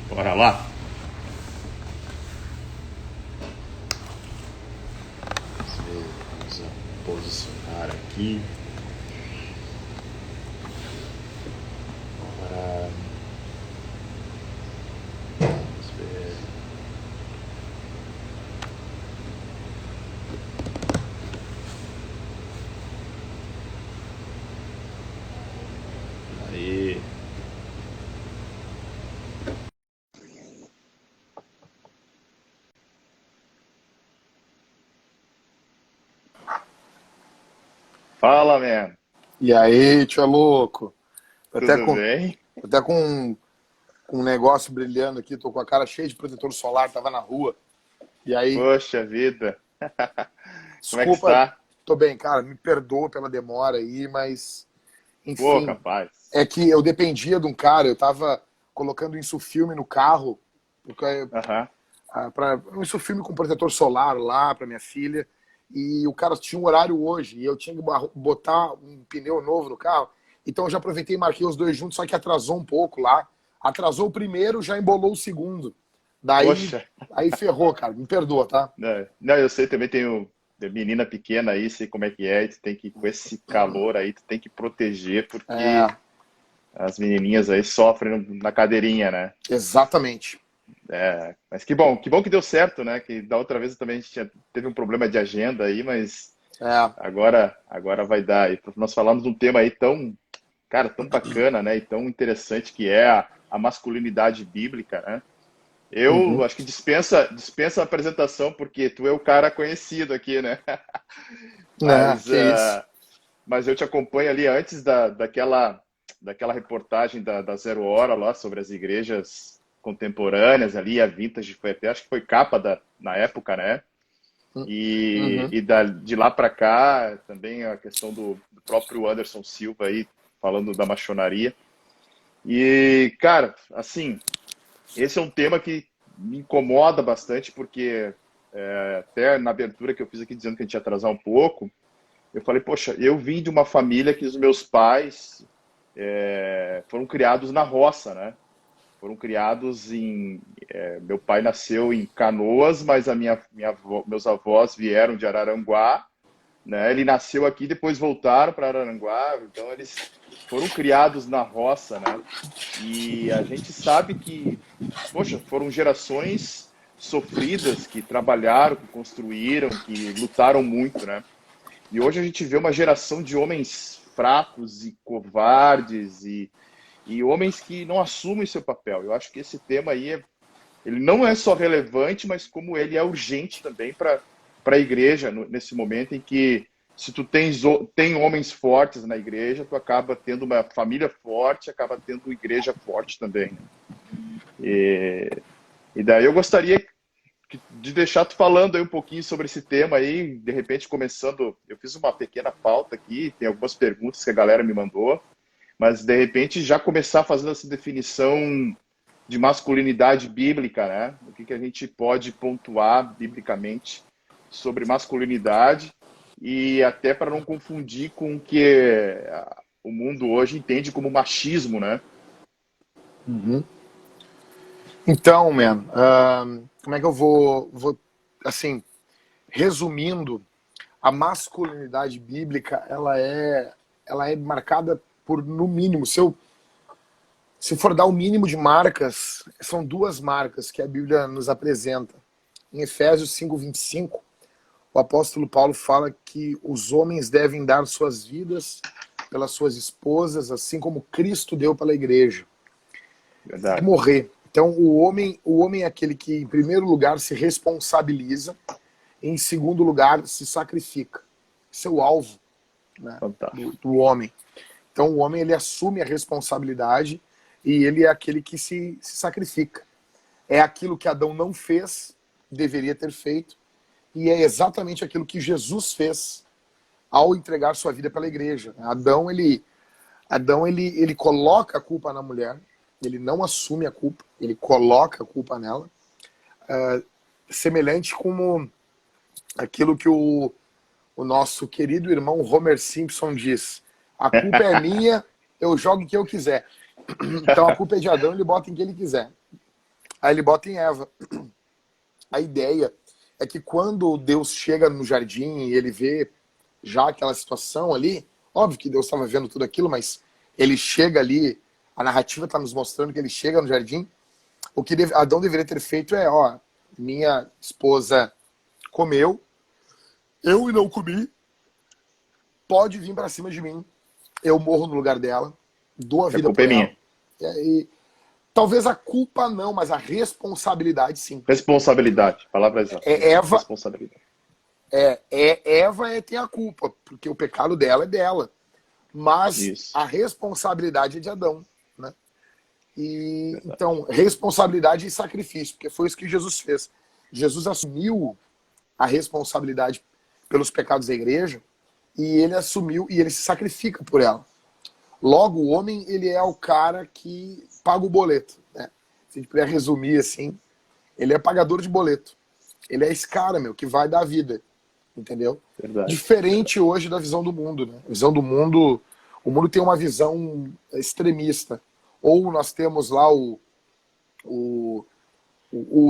Bora lá? Vamos posicionar aqui. Bora. Vamos ver. Aí. Fala, man. E aí, tio louco? Tô até Tudo com, bem? tô até com um negócio brilhando aqui, tô com a cara cheia de protetor solar, tava na rua. E aí, Poxa vida. Como é que desculpa, está? tô bem, cara, me perdoa pela demora aí, mas, Pô, enfim, capaz. é que eu dependia de um cara, eu tava colocando insufilme no carro, porque, Aham. um insufilme com protetor solar lá pra minha filha, e o cara tinha um horário hoje, e eu tinha que botar um pneu novo no carro, então eu já aproveitei e marquei os dois juntos, só que atrasou um pouco lá. Atrasou o primeiro, já embolou o segundo. Daí, Poxa. aí ferrou, cara. Me perdoa, tá? Não, eu sei também, tenho menina pequena aí, sei como é que é, e tu tem que, com esse calor aí, tu tem que proteger, É, porque as menininhas aí sofrem na cadeirinha, né? exatamente. Mas que bom que deu certo, né? Que da outra vez também a gente teve um problema de agenda aí, mas É. agora vai dar. E nós falamos de um tema aí tão, cara, tão bacana, né? E tão interessante que é a masculinidade bíblica, né? Eu Uhum. acho que dispensa a apresentação, porque tu é o cara conhecido aqui, né? É, Mas, que isso. mas eu te acompanho ali antes daquela reportagem da Zero Hora lá sobre as igrejas contemporâneas ali, a Vintage foi até, acho que foi capa na época, né? E, Uhum. e de lá para cá também a questão do próprio Anderson Silva aí falando da maçonaria. E, cara, assim, esse é um tema que me incomoda bastante porque até na abertura que eu fiz aqui dizendo que a gente ia atrasar um pouco, eu falei, poxa, eu vim de uma família que os meus pais foram criados na roça, né? Foram criados em. Meu pai nasceu em Canoas, mas meus avós vieram de Araranguá, né? Ele nasceu aqui, depois voltaram para Araranguá, então eles foram criados na roça, né? E a gente sabe que, poxa, foram gerações sofridas que trabalharam, que construíram, que lutaram muito, né? E hoje a gente vê uma geração de homens fracos e covardes e homens que não assumem seu papel. Eu acho que esse tema aí, ele não é só relevante, mas como ele é urgente também para a igreja, nesse momento em que se tu tem homens fortes na igreja, tu acaba tendo uma família forte, acaba tendo igreja forte também, né? E daí eu gostaria de deixar tu falando aí um pouquinho sobre esse tema aí, de repente começando, eu fiz uma pequena pauta aqui, tem algumas perguntas que a galera me mandou, mas de repente já começar fazendo essa definição de masculinidade bíblica, né? O que a gente pode pontuar biblicamente sobre masculinidade e até para não confundir com o que o mundo hoje entende como machismo, né? Uhum. Então, man, como é que eu assim, resumindo, a masculinidade bíblica, ela é marcada por, no mínimo, se for dar o mínimo de marcas, são duas marcas que a Bíblia nos apresenta. Em Efésios 5:25, o apóstolo Paulo fala que os homens devem dar suas vidas pelas suas esposas, assim como Cristo deu pela igreja. Tem que Verdade. morrer. Então, o homem é aquele que, em primeiro lugar, se responsabiliza, e, em segundo lugar, se sacrifica. Esse é o alvo, né, Fantástico. do homem. Então, o homem ele assume a responsabilidade e ele é aquele que se sacrifica. É aquilo que Adão não fez, deveria ter feito, e é exatamente aquilo que Jesus fez ao entregar sua vida pela igreja. Adão ele coloca a culpa na mulher, ele não assume a culpa, ele coloca a culpa nela, semelhante como aquilo que o nosso querido irmão Homer Simpson diz: a culpa é minha, eu jogo em que eu quiser. Então a culpa é de Adão, ele bota em que ele quiser. Aí ele bota em Eva. A ideia é que quando Deus chega no jardim e ele vê já aquela situação ali, óbvio que Deus estava vendo tudo aquilo, mas ele chega ali, a narrativa está nos mostrando que ele chega no jardim. O que Adão deveria ter feito é, ó, minha esposa comeu, eu não comi, pode vir para cima de mim, eu morro no lugar dela, dou a vida por ela. E talvez a culpa não, mas a responsabilidade sim. Responsabilidade, palavra exata. Eva, responsabilidade. Eva tem a culpa, porque o pecado dela é dela. Mas Isso. a responsabilidade é de Adão, né? E então, responsabilidade e sacrifício, porque foi isso que Jesus fez. Jesus assumiu a responsabilidade pelos pecados da igreja e ele assumiu e ele se sacrifica por ela. Logo, o homem, ele é o cara que paga o boleto, né? Se a gente puder resumir assim, ele é pagador de boleto. Ele é esse cara, que vai dar a vida, entendeu? Verdade. Diferente hoje da visão do mundo, né? A visão do mundo, o mundo tem uma visão extremista. Ou nós temos lá o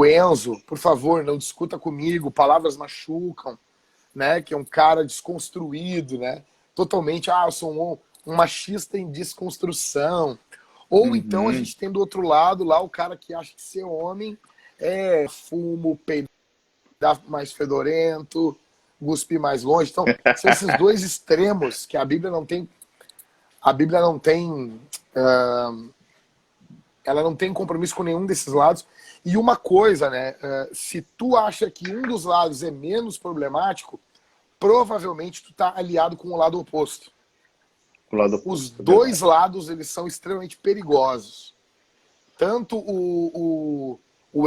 Enzo, por favor, não discuta comigo, palavras machucam, né? Que é um cara desconstruído, né? Totalmente, eu sou um machista em desconstrução. Ou então a gente tem do outro lado lá o cara que acha que ser homem é fumo, peidar mais fedorento, cuspir mais longe. Então, são esses dois extremos que a Bíblia não tem. A Bíblia não tem. Ela não tem compromisso com nenhum desses lados. E uma coisa, né? Se tu acha que um dos lados é menos problemático, provavelmente tu tá aliado com o lado oposto. Os dois lados, eles são extremamente perigosos. Tanto o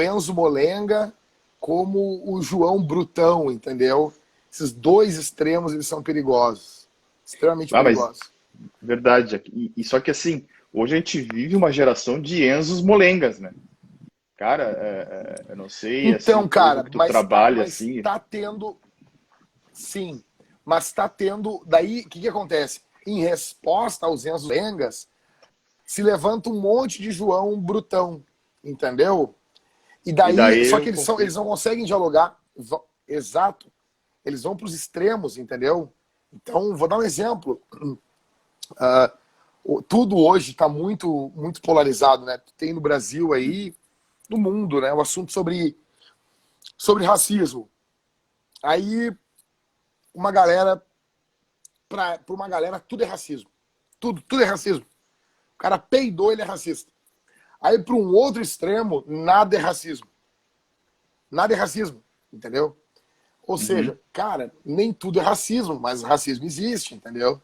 Enzo Molenga como o João Brutão, entendeu? Esses dois extremos, eles são perigosos. Extremamente perigosos. Verdade. E só que assim, hoje a gente vive uma geração de Enzos Molengas, né? Cara, eu não sei... Então, assim, cara, que tu trabalha assim... tá tendo... Sim, mas tá tendo... Daí, o que acontece? Em resposta aos Enzos Molengas, se levanta um monte de João Brutão, entendeu? E daí só que eles não conseguem dialogar. Exato. Eles vão para os extremos, entendeu? Então, vou dar um exemplo. Tudo hoje está muito, muito polarizado, né? Tem no Brasil aí, no mundo, né? O assunto sobre racismo. Aí, uma galera, para uma galera, tudo é racismo. Tudo é racismo. O cara peidou, ele é racista. Aí, para um outro extremo, nada é racismo. Nada é racismo, entendeu? Ou seja, cara, nem tudo é racismo, mas racismo existe, entendeu?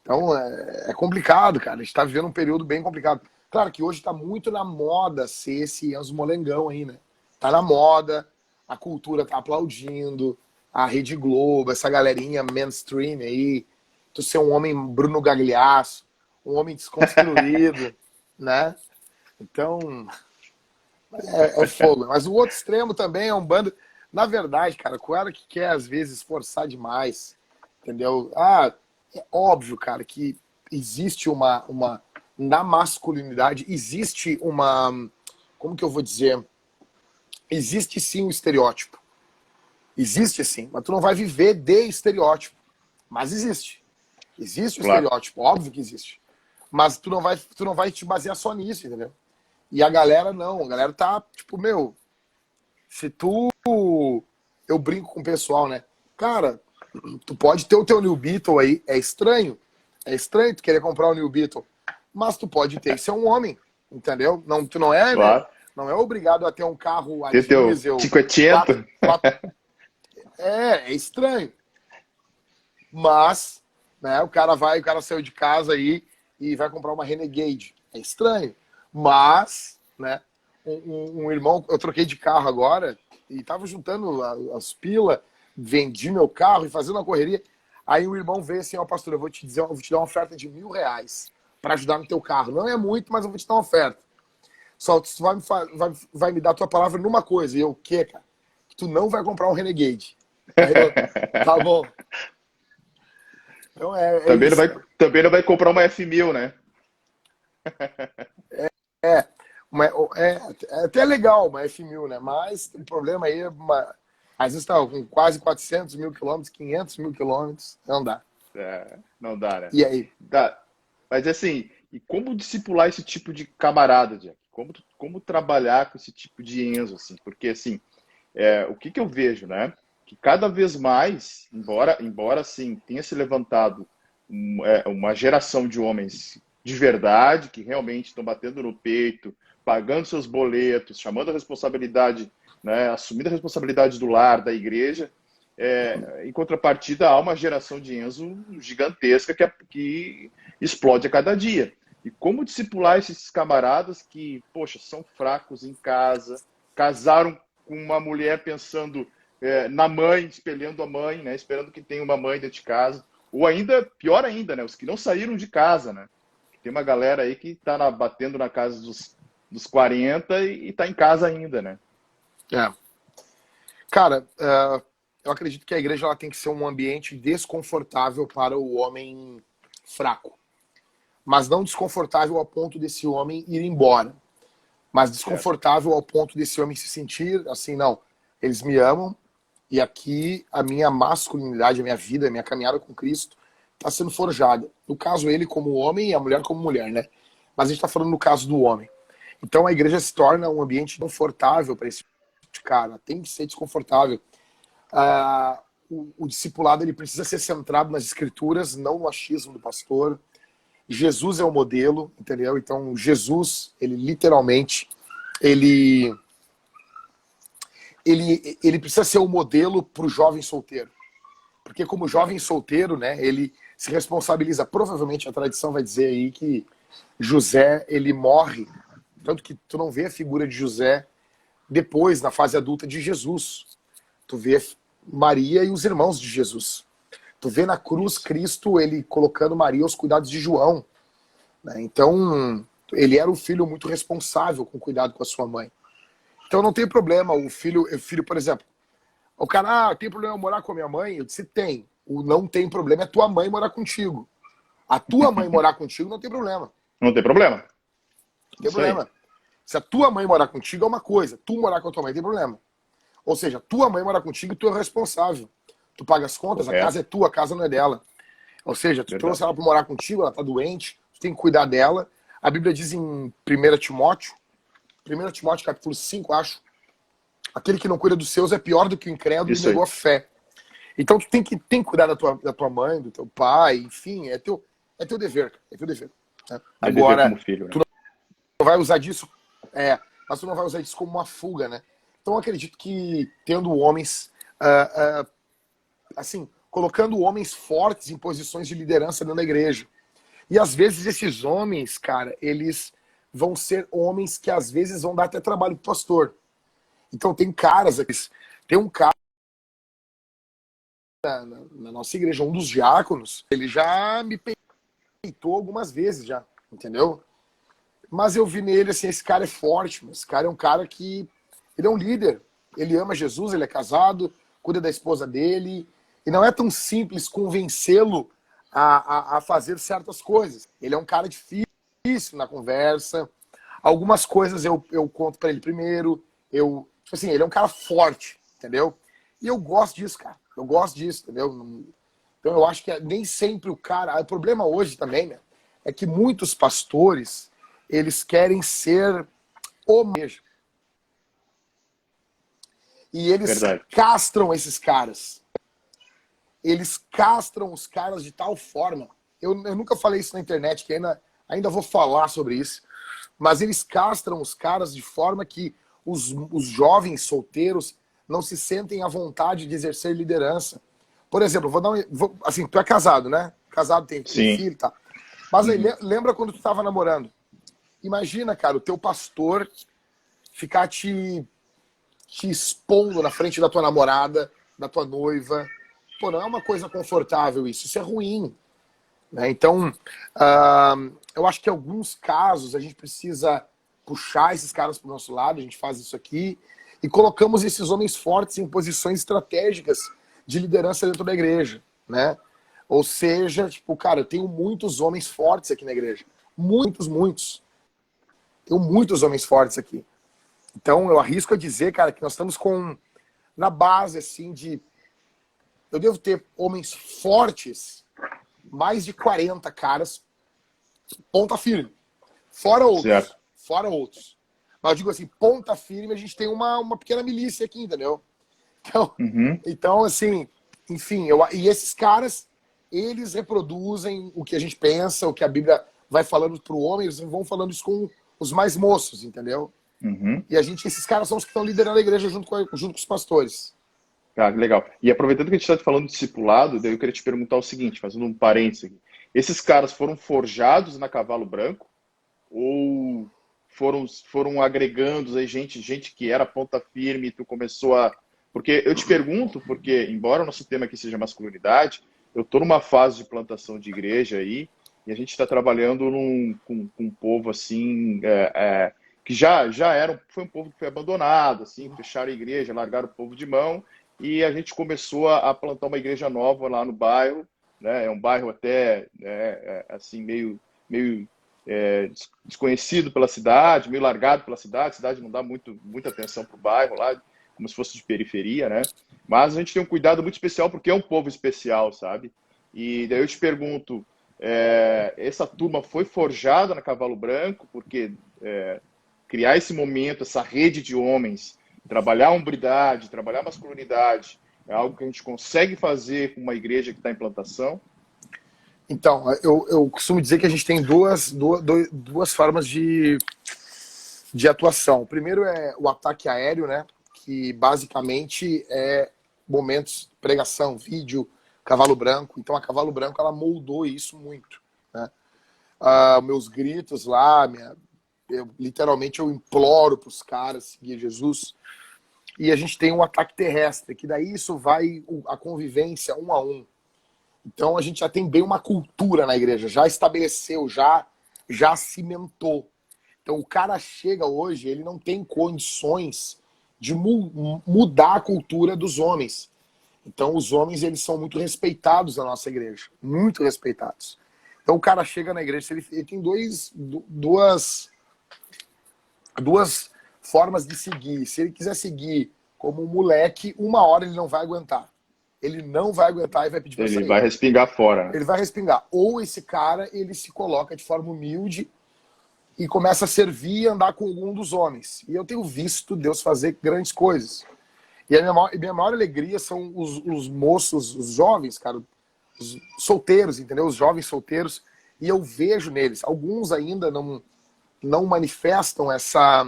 Então, é complicado, cara. A gente tá vivendo um período bem complicado. Claro que hoje tá muito na moda ser esse Enzo Molengão aí, né? Tá na moda, a cultura tá aplaudindo, a Rede Globo, essa galerinha mainstream aí, tu ser um homem Bruno Gagliasso, um homem desconstruído, né? Então, é fogo. Mas o outro extremo também é um bando... Na verdade, cara, o cara que quer, às vezes, forçar demais, entendeu? É óbvio, cara, que existe na masculinidade, existe uma... Como que eu vou dizer? Existe, sim, um estereótipo. Existe, sim. Mas tu não vai viver de estereótipo. Mas existe. Existe o estereótipo, óbvio que existe. Mas tu não vai te basear só nisso, entendeu? E a galera não, a galera tá, tipo, se tu... Eu brinco com o pessoal, né? Cara, tu pode ter o teu New Beetle aí, é estranho tu querer comprar o New Beetle, mas tu pode ter, ser um homem, entendeu? Não, tu não é, né? Não é obrigado a ter um carro a diesel... 500. É estranho. Mas, né, o cara saiu de casa aí e vai comprar uma Renegade. É estranho. Mas, né, um irmão, eu troquei de carro agora e tava juntando as pilas, vendi meu carro e fazendo uma correria. Aí o irmão veio assim, pastor, eu vou te dar uma oferta de R$1.000 para ajudar no teu carro. Não é muito, mas eu vou te dar uma oferta. Só que tu vai me dar a tua palavra numa coisa. E eu, o quê, cara? Que tu não vai comprar um Renegade. Aí eu, tá bom. Então também não vai comprar uma F1000, né? é até legal uma F1000, né? Mas o problema aí é às vezes tá com quase 400 mil quilômetros, 500 mil quilômetros, não dá. Não dá, né? E aí? Dá. Mas assim, e como discipular esse tipo de camarada, Jack? Como trabalhar com esse tipo de Enzo, assim? Porque, assim, o que eu vejo, né? Que cada vez mais, embora assim, tenha se levantado uma geração de homens de verdade, que realmente estão batendo no peito, pagando seus boletos, chamando a responsabilidade, né, assumindo a responsabilidade do lar, da igreja, em contrapartida, há uma geração de Enzo gigantesca que explode a cada dia. E como discipular esses camaradas que, poxa, são fracos em casa, casaram com uma mulher pensando na mãe, espelhando a mãe, né, esperando que tenha uma mãe dentro de casa, ou ainda, pior ainda, né, os que não saíram de casa, né? Tem uma galera aí que está batendo na casa dos 40 e está em casa ainda, né? Cara, eu acredito que a igreja ela tem que ser um ambiente desconfortável para o homem fraco. Mas não desconfortável ao ponto desse homem ir embora. Mas desconfortável ao ponto desse homem se sentir assim, não, eles me amam e aqui a minha masculinidade, a minha vida, a minha caminhada com Cristo está sendo forjada. No caso, ele como homem e a mulher como mulher, né? Mas a gente está falando no caso do homem. Então a igreja se torna um ambiente confortável para esse cara. Tem que ser desconfortável. O discipulado ele precisa ser centrado nas escrituras, não no achismo do pastor. Jesus é o modelo, entendeu? Então Jesus, ele literalmente, ele precisa ser o modelo para o jovem solteiro. Porque como jovem solteiro, né, ele se responsabiliza. Provavelmente a tradição vai dizer aí que José, ele morre. Tanto que tu não vê a figura de José depois, na fase adulta de Jesus. Tu vê Maria e os irmãos de Jesus. Tu vê na cruz Cristo, ele colocando Maria aos cuidados de João. Né? Então, ele era um filho muito responsável com cuidado com a sua mãe. Então não tem problema o filho, por exemplo, o cara, tem problema morar com a minha mãe? Eu disse, tem. O não tem problema é tua mãe morar contigo. A tua mãe morar contigo não tem problema. Não tem problema. Não tem problema. Se a tua mãe morar contigo é uma coisa, tu morar com a tua mãe tem problema. Ou seja, tua mãe morar contigo, tu é o responsável. Tu paga as contas, a casa é tua, a casa não é dela. Ou seja, tu trouxe ela para morar contigo, ela tá doente, tu tem que cuidar dela. A Bíblia diz em 1 Timóteo capítulo 5, acho, aquele que não cuida dos seus é pior do que o incrédulo e negou a fé. Então tu tem que cuidar da tua mãe, do teu pai, enfim, é teu dever, é teu dever. Né? Agora, como filho, né? Tu não vai usar disso, mas tu não vai usar isso como uma fuga, né? Então eu acredito que tendo homens, assim, colocando homens fortes em posições de liderança dentro da igreja. E às vezes esses homens, cara, eles vão ser homens que às vezes vão dar até trabalho pro pastor. Então tem caras aqui, tem um cara na nossa igreja, um dos diáconos, ele já me peitou algumas vezes já, entendeu? Mas eu vi nele assim, esse cara é forte, esse cara é um cara que ele é um líder, ele ama Jesus, ele é casado, cuida da esposa dele, e não é tão simples convencê-lo a fazer certas coisas. Ele é um cara difícil na conversa, algumas coisas eu conto pra ele primeiro, tipo assim, ele é um cara forte, entendeu? E eu gosto disso, cara. Eu gosto disso, entendeu? Então eu acho que nem sempre o cara... O problema hoje também, né, é que muitos pastores, eles querem ser o mesmo. E eles castram esses caras. Eles castram os caras de tal forma... Eu nunca falei isso na internet, que ainda vou falar sobre isso. Mas eles castram os caras de forma que os jovens solteiros não se sentem à vontade de exercer liderança. Por exemplo, assim, tu é casado, né? Casado, tem filho e tal. Mas aí, lembra quando tu tava namorando? Imagina, cara, o teu pastor ficar te expondo na frente da tua namorada, da tua noiva. Pô, não é uma coisa confortável isso é ruim. Né? Então, eu acho que em alguns casos a gente precisa puxar esses caras pro nosso lado, a gente faz isso aqui, e colocamos esses homens fortes em posições estratégicas de liderança dentro da igreja, né? Ou seja, tipo, cara, eu tenho muitos homens fortes aqui na igreja. Muitos. Tenho muitos homens fortes aqui. Então, eu arrisco a dizer, cara, que nós estamos na base, assim, eu devo ter homens fortes, mais de 40 caras, ponta firme. Fora outros. Certo. Fora outros. Mas eu digo assim, ponta firme, a gente tem uma pequena milícia aqui, entendeu? Então assim, enfim, e esses caras, eles reproduzem o que a gente pensa, o que a Bíblia vai falando pro homem, eles vão falando isso com os mais moços, entendeu? E esses caras são os que estão liderando a igreja junto com os pastores. Ah, legal. E aproveitando que a gente está falando de discipulado, daí eu queria te perguntar o seguinte, fazendo um parênteses aqui. Esses caras foram forjados na Cavalo Branco ou foram agregando aí gente que era ponta firme e tu começou a... Porque eu te pergunto, porque embora o nosso tema aqui seja masculinidade, eu estou numa fase de plantação de igreja aí e a gente está trabalhando com um povo assim... que foi um povo que foi abandonado, assim, fecharam a igreja, largaram o povo de mão, e a gente começou a plantar uma igreja nova lá no bairro, né? É um bairro até assim meio desconhecido pela cidade, meio largado pela cidade. A cidade não dá muita atenção para o bairro lá, como se fosse de periferia, né? Mas a gente tem um cuidado muito especial porque é um povo especial, sabe? E daí eu te pergunto, essa turma foi forjada na Cavalo Branco porque criar esse momento, essa rede de homens, trabalhar a hombridade, trabalhar a masculinidade, é algo que a gente consegue fazer com uma igreja que está em plantação? Então, eu costumo dizer que a gente tem duas formas de atuação. O primeiro é o ataque aéreo, né? Que basicamente é momentos, pregação, vídeo, Cavalo Branco. Então a Cavalo Branco ela moldou isso muito, né? Meus gritos lá, literalmente eu imploro para os caras seguir Jesus. E a gente tem um ataque terrestre, que daí isso vai a convivência um a um. Então a gente já tem bem uma cultura na igreja, já estabeleceu, já cimentou. Então o cara chega hoje, ele não tem condições de mudar a cultura dos homens. Então os homens, eles são muito respeitados na nossa igreja, muito respeitados. Então o cara chega na igreja, ele tem duas formas de seguir. Se ele quiser seguir como um moleque, uma hora ele não vai aguentar. Ele não vai aguentar e vai pedir para sair. Ele vai respingar fora. Ele vai respingar. Ou esse cara, ele se coloca de forma humilde e começa a servir e andar com algum dos homens. E eu tenho visto Deus fazer grandes coisas. E a minha maior alegria são os moços, os jovens, cara, os solteiros, entendeu? Os jovens solteiros. E eu vejo neles. Alguns ainda não manifestam essa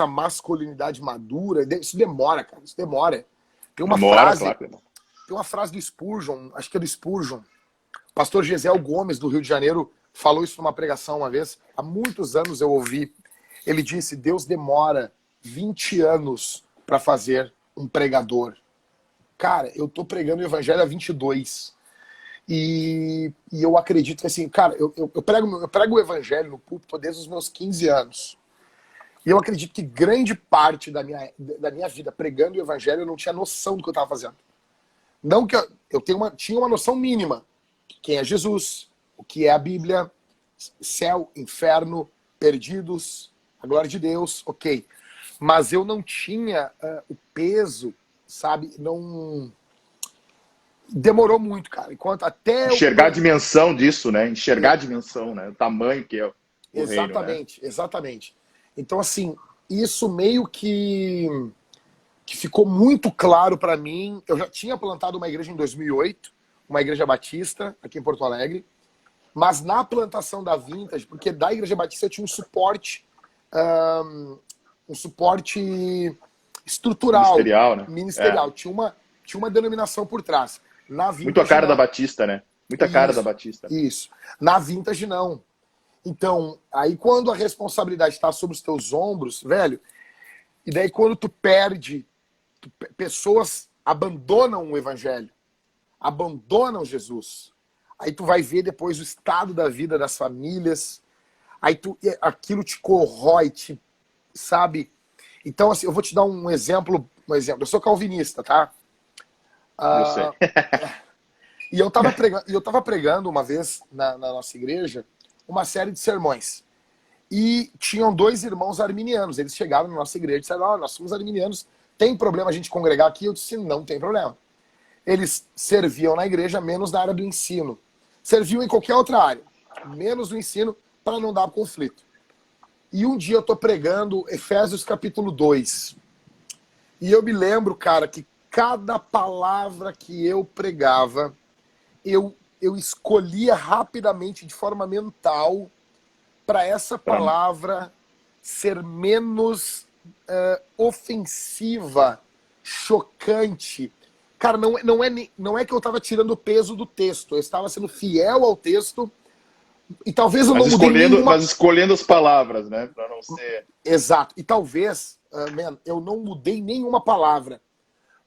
masculinidade madura. Isso demora, cara. Isso demora. Tem uma frase do Spurgeon, acho que é do Spurgeon. O pastor Gesiel Gomes, do Rio de Janeiro, falou isso numa pregação uma vez. Há muitos anos eu ouvi. Ele disse, Deus demora 20 anos para fazer um pregador. Cara, eu tô pregando o evangelho há 22. E eu acredito que assim, cara, eu prego o evangelho no púlpito desde os meus 15 anos. E eu acredito que grande parte da minha vida pregando o evangelho eu não tinha noção do que eu estava fazendo. Não que eu tinha uma noção mínima. Quem é Jesus, o que é a Bíblia, céu, inferno, perdidos, a glória de Deus, ok. Mas eu não tinha o peso, sabe? Não... Demorou muito, cara. Enquanto até enxergar a dimensão disso, né? Enxergar a dimensão, né? O tamanho que é o exatamente, reino, né? Exatamente. Então, assim, isso meio que ficou muito claro para mim. Eu já tinha plantado uma igreja em 2008, uma igreja batista, aqui em Porto Alegre, mas na plantação da Vintage, porque da igreja batista tinha um suporte estrutural, ministerial, né? Ministerial. Tinha uma denominação por trás. Na Vintage, muito a cara da Batista, né? Muita cara da Batista. Isso. Na Vintage, não. Então, aí quando a responsabilidade está sobre os teus ombros, velho, e daí quando tu perde, pessoas abandonam o evangelho, abandonam Jesus, aí tu vai ver depois o estado da vida das famílias, aí aquilo te corrói, sabe? Então, assim, eu vou te dar um exemplo. Eu sou calvinista, tá? Eu sei. E eu tava pregando uma vez na nossa igreja uma série de sermões. E tinham dois irmãos arminianos. Eles chegaram na nossa igreja e disseram: "Ó, nós somos arminianos, tem problema a gente congregar aqui?" Eu disse: "Não tem problema." Eles serviam na igreja, menos na área do ensino. Serviam em qualquer outra área, menos no ensino, para não dar conflito. E um dia eu estou pregando Efésios capítulo 2. E eu me lembro, cara, que cada palavra que eu pregava, eu escolhia rapidamente, de forma mental, para essa palavra ser menos ofensiva, chocante. Cara, não é que eu estava tirando o peso do texto, eu estava sendo fiel ao texto, e talvez eu não mudei nenhuma... Mas escolhendo as palavras, né? Para não ser... Exato. E talvez, eu não mudei nenhuma palavra,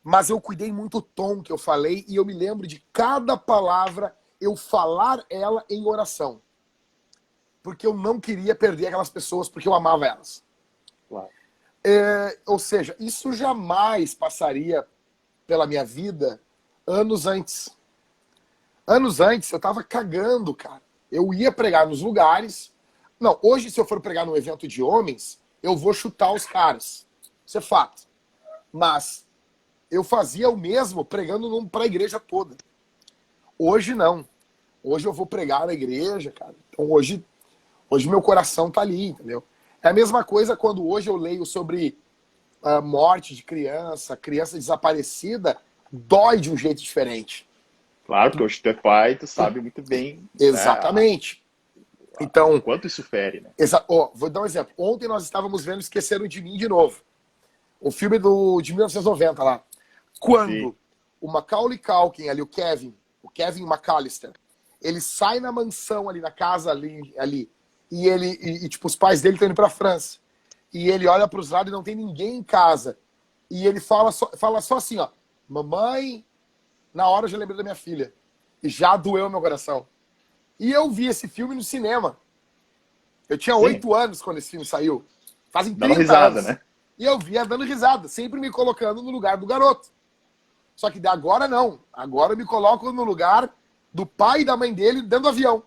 mas eu cuidei muito o tom que eu falei, e eu me lembro de cada palavra eu falar ela em oração. Porque eu não queria perder aquelas pessoas, porque eu amava elas. Claro. Ou seja, isso jamais passaria pela minha vida anos antes. Anos antes, eu tava cagando, cara. Eu ia pregar nos lugares. Não, hoje, se eu for pregar num evento de homens, eu vou chutar os caras. Isso é fato. Mas eu fazia o mesmo pregando para a igreja toda. Hoje, não. Hoje eu vou pregar na igreja, cara. Então, hoje meu coração tá ali, entendeu? É a mesma coisa quando hoje eu leio sobre a morte de criança desaparecida, dói de um jeito diferente. Claro, porque hoje tu é pai, tu sabe muito bem. Exatamente. Né, então, quanto isso fere, né? Vou dar um exemplo. Ontem nós estávamos vendo Esqueceram de Mim de novo. O filme de 1990 lá. Quando o Macaulay Culkin, ali, o Kevin McAllister, ele sai na mansão ali, na casa ali e tipo, os pais dele estão indo pra França. E ele olha para os lados e não tem ninguém em casa. E ele fala só assim, ó: "Mamãe", na hora eu já lembrei da minha filha. E já doeu meu coração. E eu vi esse filme no cinema. Eu tinha 8 anos quando esse filme saiu. Fazem 30 risada, anos. Né? E eu via dando risada, sempre me colocando no lugar do garoto. Só que agora não. Agora eu me coloco no lugar do pai e da mãe dele dentro do avião.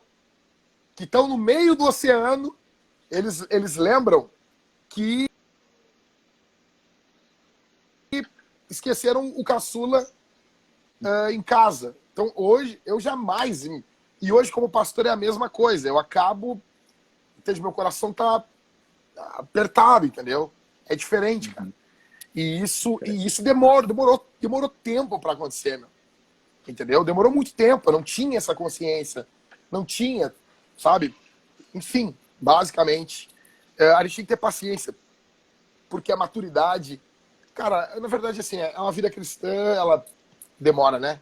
Que estão no meio do oceano. Eles lembram que esqueceram o caçula em casa. Então hoje eu jamais... E hoje como pastor é a mesma coisa. Eu acabo... Entende? Meu coração tá apertado, entendeu? É diferente, cara. E isso demorou tempo para acontecer, meu. Entendeu? Demorou muito tempo. Eu não tinha essa consciência. Não tinha, sabe? Enfim, basicamente, a gente tem que ter paciência. Porque a maturidade... Cara, na verdade, assim, é uma vida cristã, ela demora, né?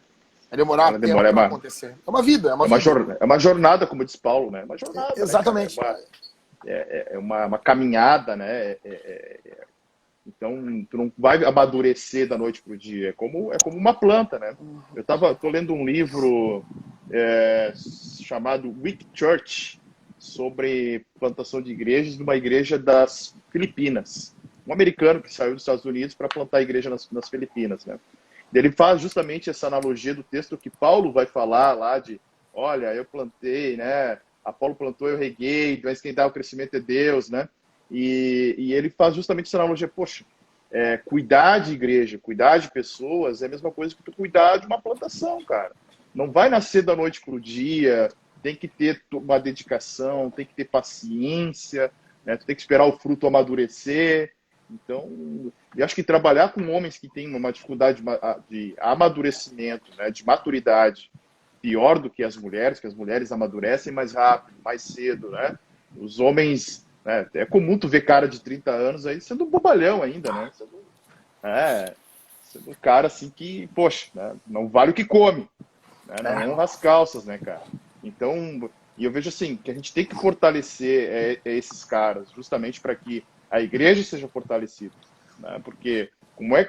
É demorar tempo para acontecer. É uma vida, é uma jornada, como diz Paulo, né? Uma jornada. Exatamente. Né, é uma caminhada, né? Então, tu não vai amadurecer da noite pro dia. É como uma planta, né? Tô lendo um livro chamado Weak Church, sobre plantação de igrejas, numa igreja das Filipinas. Um americano que saiu dos Estados Unidos para plantar a igreja nas Filipinas, né? Ele faz justamente essa analogia do texto que Paulo vai falar lá de: olha, eu plantei, né? Apolo plantou, eu reguei, mas quem dá o crescimento é Deus, né? E ele faz justamente essa analogia: poxa, cuidar de igreja, cuidar de pessoas é a mesma coisa que tu cuidar de uma plantação, cara. Não vai nascer da noite pro dia, tem que ter uma dedicação, tem que ter paciência, né? Tu tem que esperar o fruto amadurecer. Então, eu acho que trabalhar com homens que têm uma dificuldade de amadurecimento, né, de maturidade, pior do que as mulheres amadurecem mais rápido, mais cedo, né? Os homens, né, é comum tu ver cara de 30 anos aí sendo um bobalhão ainda, né? Sendo um cara assim que, poxa, né, não vale o que come, né? Não honra as calças, né, cara? Então, e eu vejo assim, que a gente tem que fortalecer esses caras, justamente para que a igreja seja fortalecida, né? Porque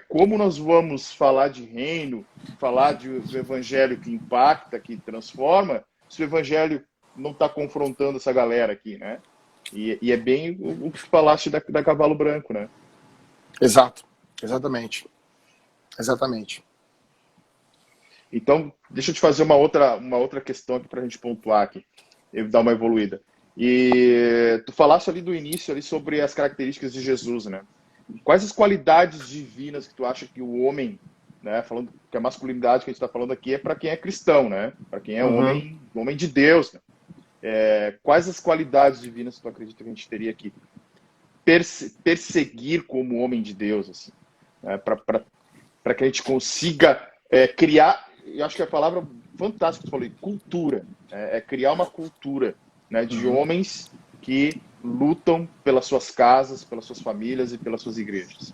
como nós vamos falar de reino, falar do evangelho que impacta, que transforma, se o evangelho não está confrontando essa galera aqui, né? E é bem o que falaste da Cavalo Branco, né? Exato, exatamente. Então, deixa eu te fazer uma outra questão aqui para a gente pontuar aqui, e dar uma evoluída. E tu falaste ali do início ali sobre as características de Jesus, né? Quais as qualidades divinas que tu acha que o homem, né, falando que a masculinidade que a gente está falando aqui é para quem é cristão, né? Para quem é Uhum. homem de Deus, né? Quais as qualidades divinas que tu acredita que a gente teria que perseguir como homem de Deus, assim, né? Para que a gente consiga criar, eu acho que a palavra fantástica que tu falou, cultura, criar uma cultura, né, de Uhum. homens que lutam pelas suas casas, pelas suas famílias e pelas suas igrejas.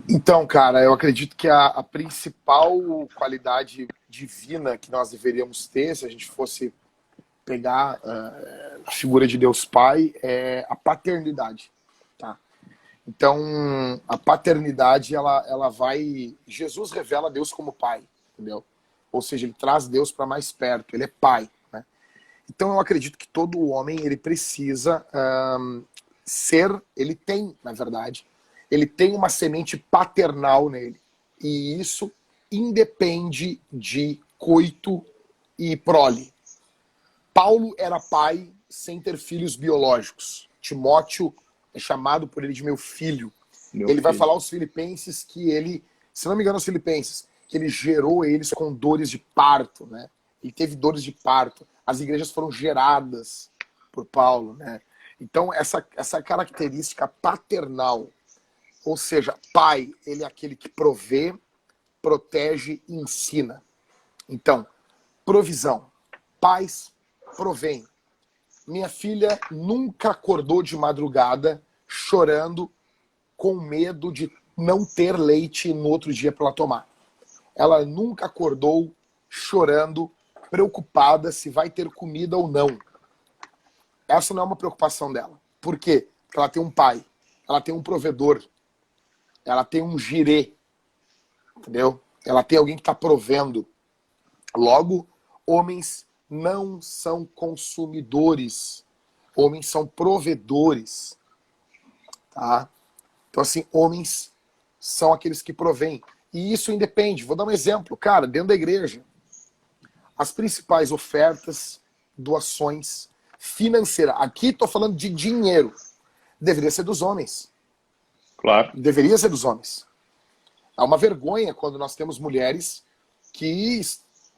Então, cara, eu acredito que a principal qualidade divina que nós deveríamos ter, se a gente fosse pegar a figura de Deus Pai, é a paternidade, tá? Então, a paternidade, ela vai... Jesus revela Deus como Pai, entendeu? Ou seja, ele traz Deus para mais perto, ele é Pai, né? Então, eu acredito que todo homem, ele precisa ele tem, na verdade, ele tem uma semente paternal nele. E isso independe de coito e prole. Paulo era pai sem ter filhos biológicos. Timóteo é chamado por ele de meu filho. Meu Ele vai filho. falar aos filipenses que ele, se não me engano, aos filipenses, que ele gerou eles com dores de parto, né? Ele teve dores de parto. As igrejas foram geradas por Paulo, né? Então, essa característica paternal, ou seja, pai, ele é aquele que provê, protege e ensina. Então, provisão. Pais provém. Minha filha nunca acordou de madrugada chorando com medo de não ter leite no outro dia para ela tomar. Ela nunca acordou chorando, preocupada se vai ter comida ou não. Essa não é uma preocupação dela. Por quê? Porque ela tem um pai, ela tem um provedor, ela tem um girê, entendeu? Ela tem alguém que está provendo. Logo, homens não são consumidores, homens são provedores, tá? Então, assim, homens são aqueles que provêm. E isso independe. Vou dar um exemplo, cara, dentro da igreja. As principais ofertas, doações financeiras, aqui estou falando de dinheiro, deveria ser dos homens. Claro. Deveria ser dos homens. É uma vergonha quando nós temos mulheres que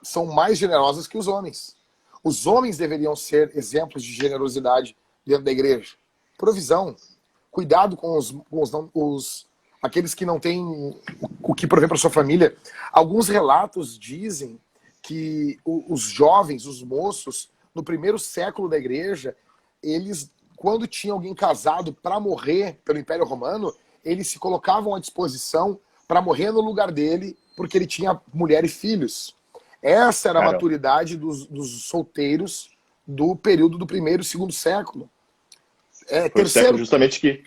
são mais generosas que os homens. Os homens deveriam ser exemplos de generosidade dentro da igreja. Provisão. Cuidado com aqueles que não têm o que prover para sua família. Alguns relatos dizem que os jovens, os moços, no primeiro século da igreja, eles, quando tinha alguém casado para morrer pelo Império Romano, eles se colocavam à disposição para morrer no lugar dele, porque ele tinha mulher e filhos. Essa era a Caramba. maturidade dos solteiros do período do primeiro e segundo século. Foi o século Terceiro, justamente que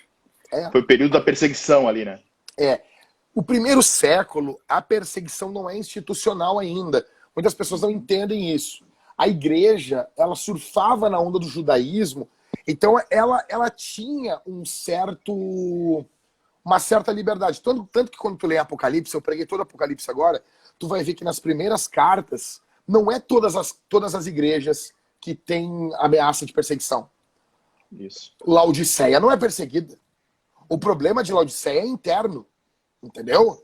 é, foi o período da perseguição ali, né? o primeiro século, a perseguição não é institucional ainda. Muitas pessoas não entendem isso. A igreja, ela surfava na onda do judaísmo, então ela tinha uma certa liberdade. Tanto que quando tu lê Apocalipse, eu preguei todo Apocalipse agora, tu vai ver que nas primeiras cartas, não é todas as igrejas que têm ameaça de perseguição. Isso. Laodiceia não é perseguida. O problema de Laodiceia é interno, entendeu?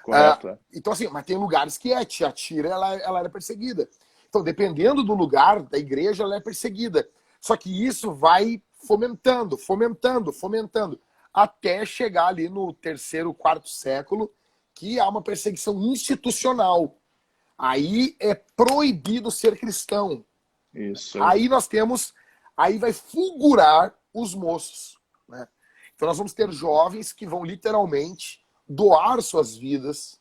Correto, Então, assim, mas tem lugares que Tiatira, ela era perseguida. Então, dependendo do lugar da igreja, ela é perseguida. Só que isso vai fomentando, até chegar ali no terceiro, quarto século, que há uma perseguição institucional. Aí é proibido ser cristão. Isso. Aí vai fulgurar os moços, né? Então nós vamos ter jovens que vão literalmente doar suas vidas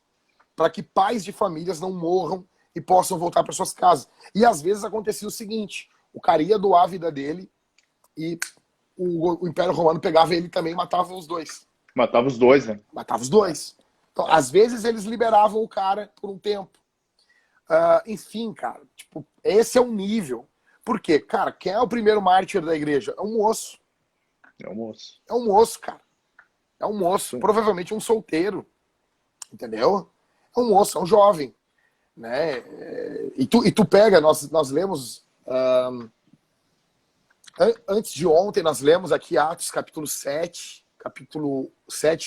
para que pais de famílias não morram e possam voltar para suas casas. E às vezes acontecia o seguinte, o cara ia doar a vida dele e o Império Romano pegava ele também e matava os dois. Matava os dois, né? Matava os dois. Então, às vezes eles liberavam o cara por um tempo. Enfim, cara, tipo, esse é um nível. Por quê? Cara, quem é o primeiro mártir da igreja? É um moço. É o moço. É um moço, cara. É um moço. Sim. Provavelmente um solteiro. Entendeu? É um moço, é um jovem. Né? E tu pega, nós lemos Antes de ontem, nós lemos aqui Atos capítulo 7,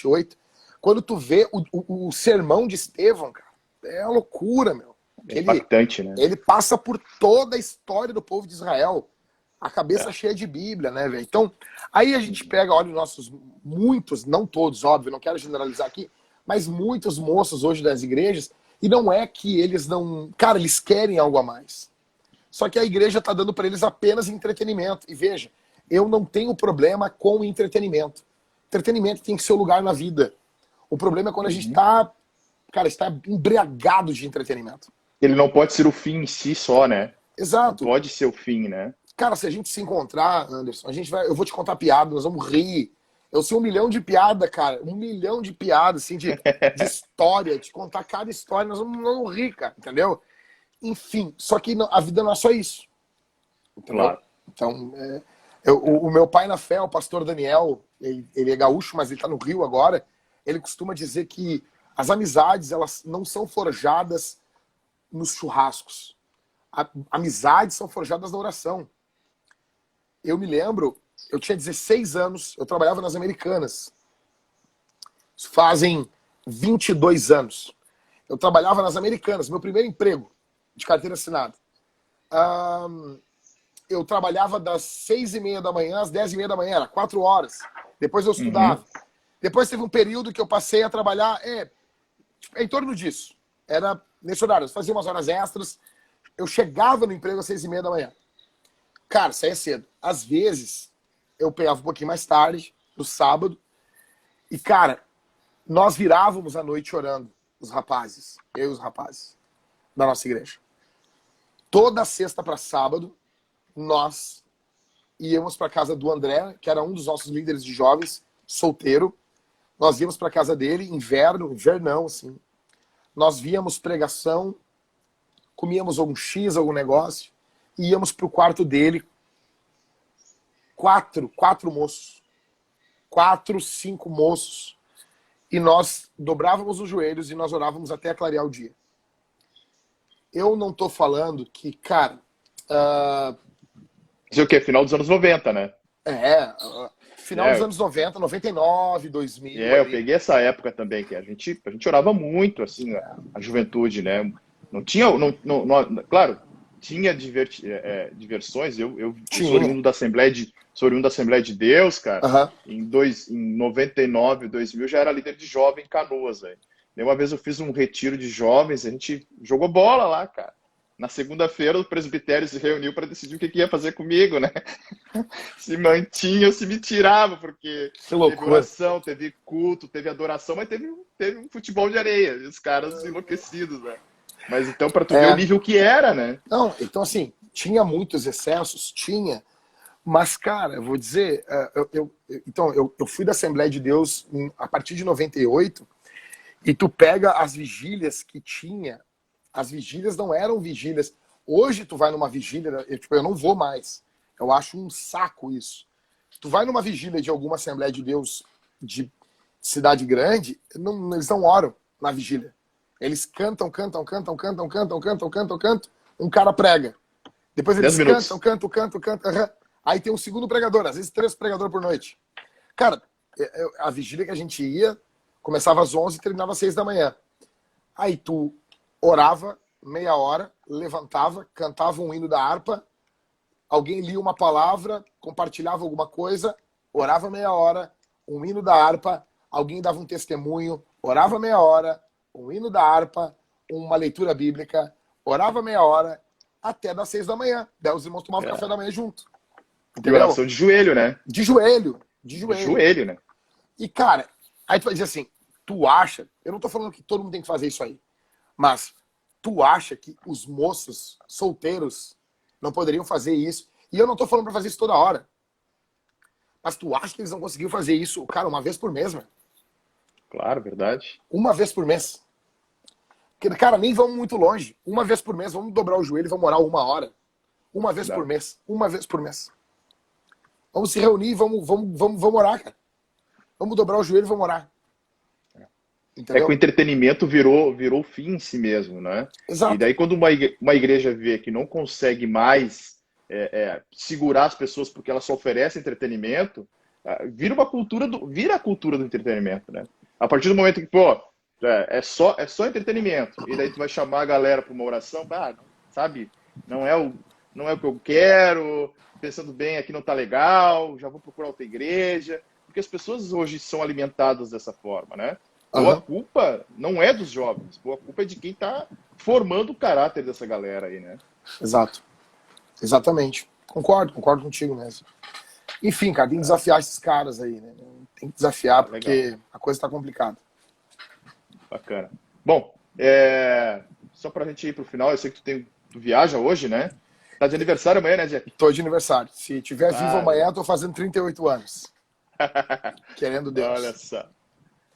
8. Quando tu vê o sermão de Estevão, cara, é uma loucura, meu. É impactante, né? Ele passa por toda a história do povo de Israel. A cabeça cheia de Bíblia, né, velho? Então, aí a gente pega, olha, muitos, não todos, óbvio, não quero generalizar aqui, mas muitos moços hoje das igrejas, e não é que eles não... Cara, eles querem algo a mais. Só que a igreja tá dando para eles apenas entretenimento. E veja, eu não tenho problema com entretenimento. Entretenimento tem que ser o lugar na vida. O problema é quando a gente tá, cara, está embriagado de entretenimento. Ele não pode ser o fim em si só, né? Exato. Não pode ser o fim, né? Cara, se a gente se encontrar, Anderson, eu vou te contar piada, nós vamos rir. Eu sei 1 milhão de piada, cara. 1 milhão de piadas, assim, de história, de contar cada história, nós vamos rir, cara, entendeu? Enfim, só que a vida não é só isso. Entendeu? Claro. Então, o meu pai na fé, o pastor Daniel, ele é gaúcho, mas ele tá no Rio agora, ele costuma dizer que as amizades, elas não são forjadas nos churrascos. Amizades são forjadas na oração. Eu me lembro, eu tinha 16 anos, eu trabalhava nas Americanas. Isso fazem 22 anos. Eu trabalhava nas Americanas, meu primeiro emprego de carteira assinada. Eu trabalhava das 6h30 da manhã às 10h30 da manhã, era 4 horas. Depois eu estudava. Depois teve um período que eu passei a trabalhar em torno disso. Era nesse horário, eu fazia umas horas extras. Eu chegava no emprego às 6h30 da manhã. Cara, saía cedo. Às vezes, eu pegava um pouquinho mais tarde, no sábado. E, cara, nós virávamos a noite orando, os rapazes, eu e os rapazes da nossa igreja. Toda sexta para sábado, nós íamos para casa do André, que era um dos nossos líderes de jovens, solteiro. Nós íamos para casa dele, invernão, assim. Nós víamos pregação, comíamos algum X, algum negócio, e íamos pro quarto dele. Quatro moços. 4, 5 moços. E nós dobrávamos os joelhos e nós orávamos até clarear o dia. Eu não tô falando que, cara... Isso é o quê? Final dos anos 90, né? Final dos anos 90, 99, 2000. Eu peguei essa época também, que a gente orava muito, assim, a juventude, né? Não tinha, claro, tinha diversões. Eu sou oriundo da Assembleia de Deus, cara. Em 99, 2000, já era líder de jovem em Canoas, velho. Uma vez eu fiz um retiro de jovens, a gente jogou bola lá, cara. Na segunda-feira, o presbitério se reuniu para decidir o que ia fazer comigo, né? Se mantinha ou se me tirava, porque teve oração, teve culto, teve adoração, mas teve um futebol de areia. E os caras enlouquecidos, né? Mas então, para tu ver o nível que era, né? Não, então assim, tinha muitos excessos, tinha. Mas, cara, eu vou dizer, eu fui da Assembleia de Deus a partir de 98, e tu pega as vigílias que tinha. As vigílias não eram vigílias. Hoje tu vai numa vigília, eu não vou mais. Eu acho um saco isso. Tu vai numa vigília de alguma Assembleia de Deus de cidade grande, eles não oram na vigília. Eles cantam. Um cara prega. Depois eles cantam. Aí tem um segundo pregador, às vezes 3 pregadores por noite. Cara, a vigília que a gente ia começava às 11 e terminava às 6 da manhã. Aí tu orava meia hora, levantava, cantava um hino da harpa, alguém lia uma palavra, compartilhava alguma coisa, orava meia hora, um hino da harpa, alguém dava um testemunho, orava meia hora, um hino da harpa, uma leitura bíblica, orava meia hora, até das 6 da manhã. Daí os irmãos tomavam café da manhã junto. Entendeu? E oração de joelho, né? De joelho, né? E, cara, aí tu vai dizer assim, tu acha, eu não tô falando que todo mundo tem que fazer isso aí, mas tu acha que os moços solteiros não poderiam fazer isso? E eu não tô falando pra fazer isso toda hora. Mas tu acha que eles não conseguiam fazer isso, cara, uma vez por mês, mano? Claro, verdade. Uma vez por mês. Cara, nem vamos muito longe. Uma vez por mês, vamos dobrar o joelho e vamos orar 1 hora. Uma vez por mês. Uma vez por mês. Vamos se reunir e vamos orar, cara. Vamos dobrar o joelho e vamos orar. Entendeu? Que o entretenimento virou o fim em si mesmo, né? Exato. E daí quando uma igreja vê que não consegue mais segurar as pessoas porque elas só oferecem entretenimento, vira a cultura do entretenimento, né? A partir do momento que, pô, é só entretenimento, e daí tu vai chamar a galera para uma oração, sabe? Não é o que eu quero, pensando bem, aqui não tá legal, já vou procurar outra igreja, porque as pessoas hoje são alimentadas dessa forma, né? Ou a culpa não é dos jovens, ou a culpa é de quem tá formando o caráter dessa galera aí, né? Exato. Exatamente. Concordo contigo mesmo. Enfim, cara, tem que desafiar esses caras aí, né? Tem que desafiar porque legal. a coisa tá complicada. Bacana. Bom, só pra gente ir pro final, eu sei que tu viaja hoje, né? Tá de aniversário amanhã, né, Jack? Tô de aniversário. Se tiver vivo amanhã, Legal. eu tô fazendo 38 anos. Querendo Deus. Olha só.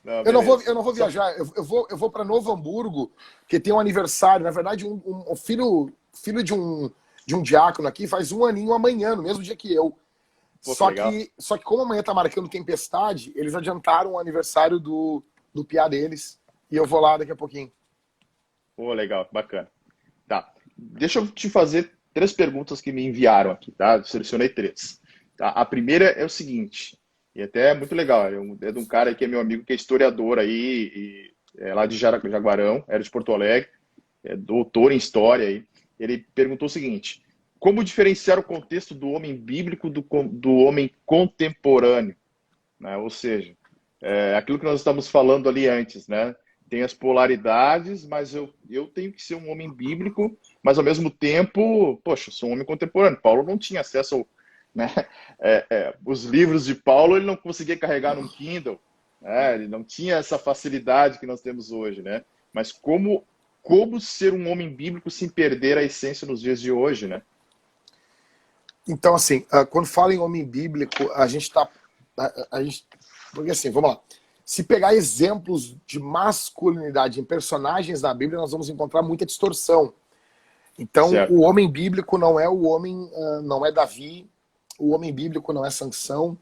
Não, Eu beleza. não vou viajar, eu vou para Novo Hamburgo, que tem um aniversário. Na verdade, um filho de um diácono aqui faz 1 aninho amanhã, no mesmo dia que eu. Pô, que Só legal. que como amanhã tá marcando tempestade, eles adiantaram o aniversário do piá deles. E eu vou lá daqui a pouquinho. Pô, legal, bacana. Tá. Deixa eu te fazer 3 perguntas que me enviaram aqui, tá? Eu selecionei 3. Tá? A primeira é o seguinte, e até é muito legal, é de um cara que é meu amigo, que é historiador aí, é lá de Jaguarão, era de Porto Alegre, é doutor em história aí. Ele perguntou o seguinte: como diferenciar o contexto do homem bíblico do homem contemporâneo? Né? Ou seja, aquilo que nós estamos falando ali antes, né? Tem as polaridades, mas eu tenho que ser um homem bíblico, mas ao mesmo tempo, poxa, eu sou um homem contemporâneo. Paulo não tinha acesso né? Os livros de Paulo ele não conseguia carregar num Kindle, né? Ele não tinha essa facilidade que nós temos hoje, né? Mas como ser um homem bíblico sem perder a essência nos dias de hoje, né? Então, assim, quando fala em homem bíblico, a gente tá. Porque assim, vamos lá. Se pegar exemplos de masculinidade em personagens da Bíblia, nós vamos encontrar muita distorção. Então, Certo. o homem bíblico não é o homem, não é Davi, o homem bíblico não é Sansão,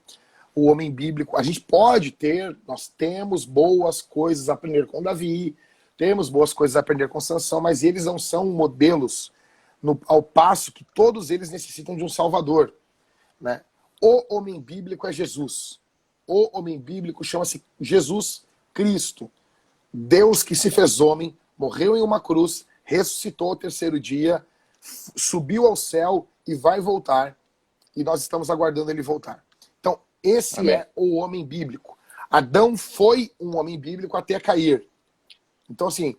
o homem bíblico. A gente pode ter, nós temos boas coisas a aprender com Davi, temos boas coisas a aprender com Sansão, mas eles não são modelos, ao passo que todos eles necessitam de um Salvador, né? O homem bíblico é Jesus. O homem bíblico chama-se Jesus Cristo. Deus que se fez homem, morreu em uma cruz, ressuscitou ao 3º dia, subiu ao céu e vai voltar. E nós estamos aguardando ele voltar. Então, esse Amém. é o homem bíblico. Adão foi um homem bíblico até cair. Então, assim,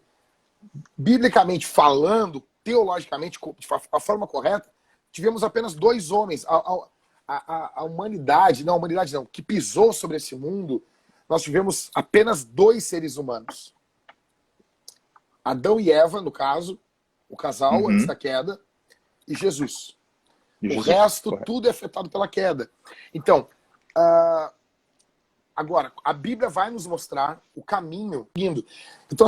biblicamente falando, teologicamente, de forma correta, tivemos apenas 2 homens. A humanidade, não, que pisou sobre esse mundo, nós tivemos apenas 2 seres humanos. Adão e Eva, no caso, o casal antes da queda, e Jesus. O resto, correto. tudo é afetado pela queda. Então, agora, a Bíblia vai nos mostrar o caminho indo. Então,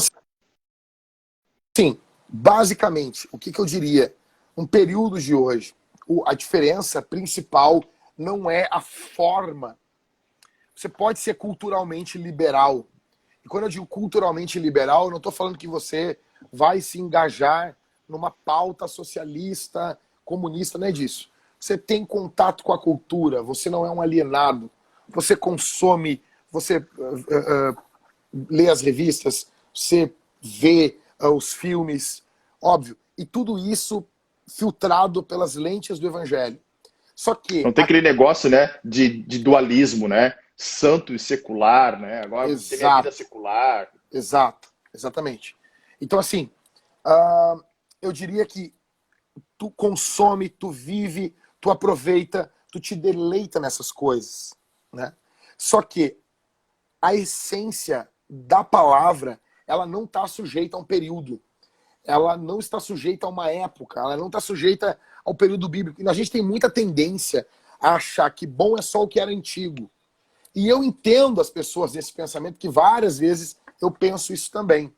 assim, basicamente, o que eu diria? Um período de hoje, a diferença principal não é a forma. Você pode ser culturalmente liberal. E quando eu digo culturalmente liberal, eu não estou falando que você vai se engajar numa pauta socialista, comunista, não é disso. Você tem contato com a cultura, você não é um alienado, você consome, você lê as revistas, você vê os filmes, óbvio, e tudo isso filtrado pelas lentes do evangelho. Só que... Não tem aquele negócio, né, de dualismo, né? Santo e secular, né? Agora você tem a vida secular. Exato, exatamente. Então, assim, eu diria que tu consome, tu vive, tu aproveita, tu te deleita nessas coisas, né? Só que a essência da palavra, ela não está sujeita a um período. Ela não está sujeita a uma época, ela não está sujeita ao período bíblico. E a gente tem muita tendência a achar que bom é só o que era antigo. E eu entendo as pessoas nesse pensamento, que várias vezes eu penso isso também.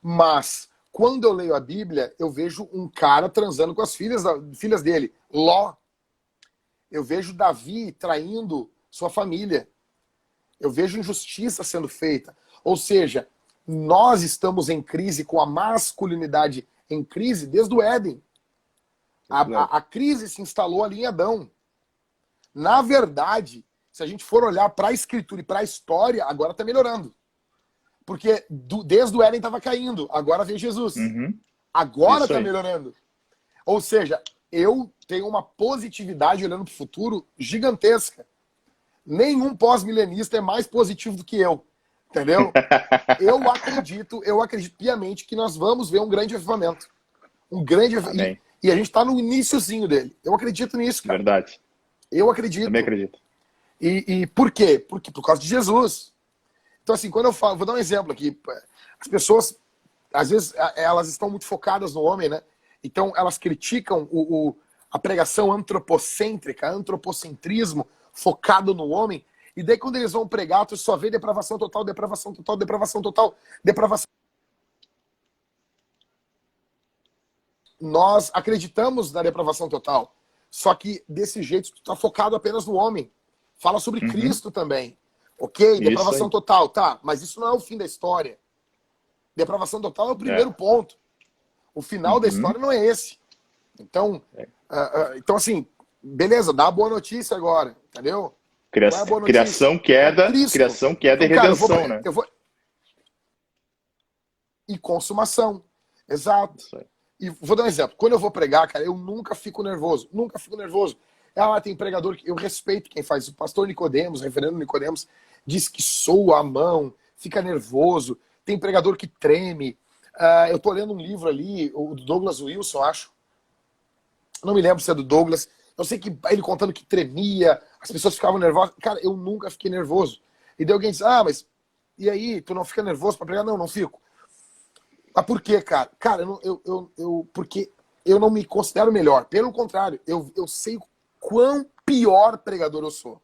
Mas, quando eu leio a Bíblia, eu vejo um cara transando com as filhas dele, Ló. Eu vejo Davi traindo sua família. Eu vejo injustiça sendo feita. Ou seja, nós estamos em crise, com a masculinidade em crise desde o Éden. A crise se instalou ali em Adão. Na verdade, se a gente for olhar para a Escritura e para a história, agora está melhorando. Porque desde o Éden estava caindo, agora vem Jesus. Uhum. Agora Isso está aí. melhorando. Ou seja, eu tenho uma positividade olhando para o futuro gigantesca. Nenhum pós-milenista é mais positivo do que eu. Entendeu? Eu acredito piamente que nós vamos ver um grande avivamento. Um grande Amém. e a gente está no iniciozinho dele. Eu acredito nisso, cara. Verdade. Eu acredito. Também acredito. E por quê? Porque por causa de Jesus. Então, assim, quando eu falo, vou dar um exemplo aqui. As pessoas, às vezes, elas estão muito focadas no homem, né? Então, elas criticam a pregação antropocêntrica, antropocentrismo, focado no homem. E daí, quando eles vão pregar, tu só vê depravação total, depravação total, depravação total, depravação. Nós acreditamos na depravação total. Só que, desse jeito, tu tá focado apenas no homem. Fala sobre Cristo também. Ok, depravação total, tá. Mas isso não é o fim da história. Depravação total é o primeiro ponto. O final da história não é esse. Então, então, assim, beleza, dá a boa notícia agora, entendeu? Criação, é boa notícia? criação, queda, criação, queda então, e redenção, né? E consumação. Exato. E vou dar um exemplo. Quando eu vou pregar, cara, eu nunca fico nervoso. Nunca fico nervoso. Tem pregador que eu respeito quem faz. O pastor Nicodemos, o reverendo Nicodemos, diz que soa a mão, fica nervoso. Tem pregador que treme. Eu tô lendo um livro ali, o do Douglas Wilson, acho. Não me lembro se é do Douglas. Eu sei que ele contando que tremia, as pessoas ficavam nervosas. Cara, eu nunca fiquei nervoso. E daí alguém diz, mas e aí, tu não fica nervoso pra pregar? Não, não fico. Mas por quê, cara? Cara, porque eu não me considero melhor. Pelo contrário, eu sei quão pior pregador eu sou.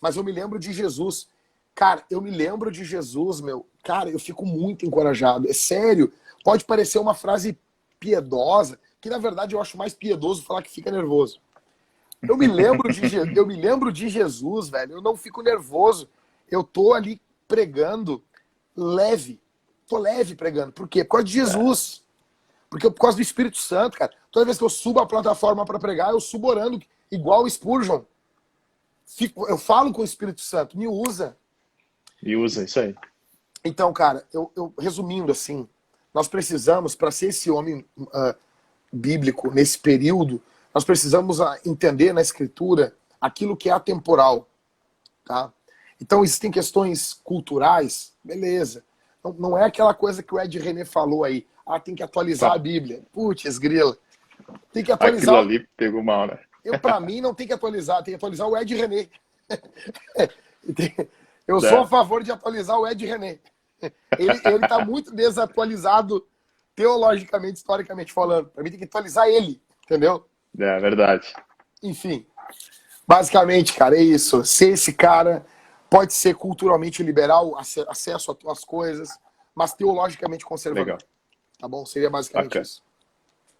Mas eu me lembro de Jesus. Cara, eu me lembro de Jesus, meu. Cara, eu fico muito encorajado. É sério. Pode parecer uma frase piedosa, que na verdade eu acho mais piedoso falar que fica nervoso. Eu me lembro de Jesus, velho. Eu não fico nervoso. Eu tô ali pregando leve. Tô leve pregando. Por quê? Por causa de Jesus. Porque por causa do Espírito Santo, cara. Toda vez que eu subo a plataforma para pregar, eu subo orando, igual o Spurgeon. Eu falo com o Espírito Santo, me usa. Me usa, isso aí. Então, cara, eu resumindo assim, nós precisamos, para ser esse homem bíblico nesse período, nós precisamos entender na Escritura aquilo que é atemporal. Tá? Então, existem questões culturais, beleza. Não é aquela coisa que o Ed René falou aí. Tem que atualizar a Bíblia. Putz, grila. Tem que atualizar. Aquilo ali pegou mal, né? Pra mim, não tem que atualizar. Tem que atualizar o Ed René. Eu sou a favor de atualizar o Ed René. Ele tá muito desatualizado teologicamente, historicamente falando. Pra mim, tem que atualizar ele. Entendeu? É verdade. Enfim. Basicamente, cara, é isso. Ser esse cara pode ser culturalmente liberal, acesso às coisas, mas teologicamente conservador. Legal. Tá bom? Seria basicamente isso.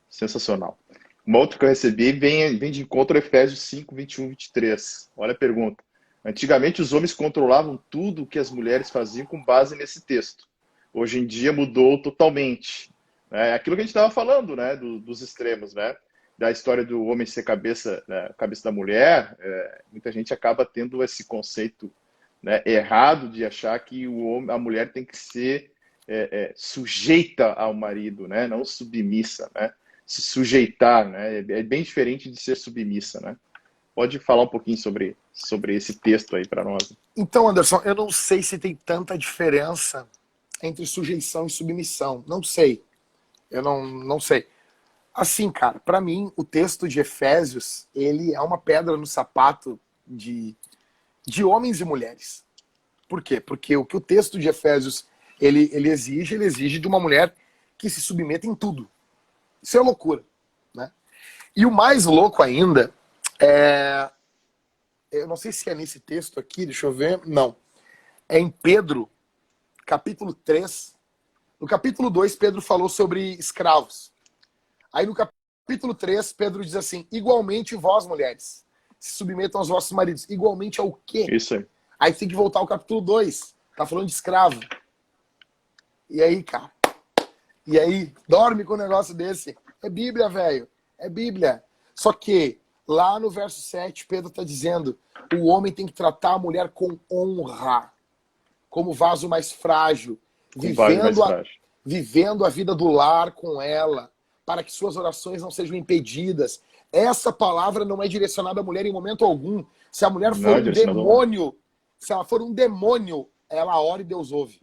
Sensacional. Uma outra que eu recebi vem de encontro a Efésios 5, 21, 23. Olha a pergunta. Antigamente os homens controlavam tudo o que as mulheres faziam com base nesse texto. Hoje em dia mudou totalmente. É aquilo que a gente estava falando, né? Dos extremos, né? Da história do homem ser cabeça da mulher. Muita gente acaba tendo esse conceito, né, errado de achar que a mulher tem que ser sujeita ao marido, né? Não submissa, né? Se sujeitar, né? É bem diferente de ser submissa, né? Pode falar um pouquinho sobre esse texto aí para nós. Então, Anderson, eu não sei se tem tanta diferença entre sujeição e submissão. Não sei. Eu não sei. Assim, cara, para mim, o texto de Efésios, ele é uma pedra no sapato de homens e mulheres. Por quê? Porque o que o texto de Efésios ele exige de uma mulher que se submeta em tudo. Isso é loucura, né? E o mais louco ainda eu não sei se é nesse texto aqui, deixa eu ver. Não. É em Pedro, capítulo 3. No capítulo 2, Pedro falou sobre escravos. Aí no capítulo 3, Pedro diz assim: igualmente vós, mulheres, se submetam aos vossos maridos. Igualmente ao quê? Isso aí. Aí tem que voltar ao capítulo 2. Tá falando de escravo. E aí, cara? E aí, dorme com um negócio desse. É Bíblia, velho. É Bíblia. Só que, lá no verso 7, Pedro está dizendo, o homem tem que tratar a mulher com honra, como vaso mais frágil, Com vaso mais frágil. vivendo a vida do lar com ela, para que suas orações não sejam impedidas. Essa palavra não é direcionada à mulher em momento algum. Se a mulher for um demônio, se ela for um demônio, ela ora e Deus ouve.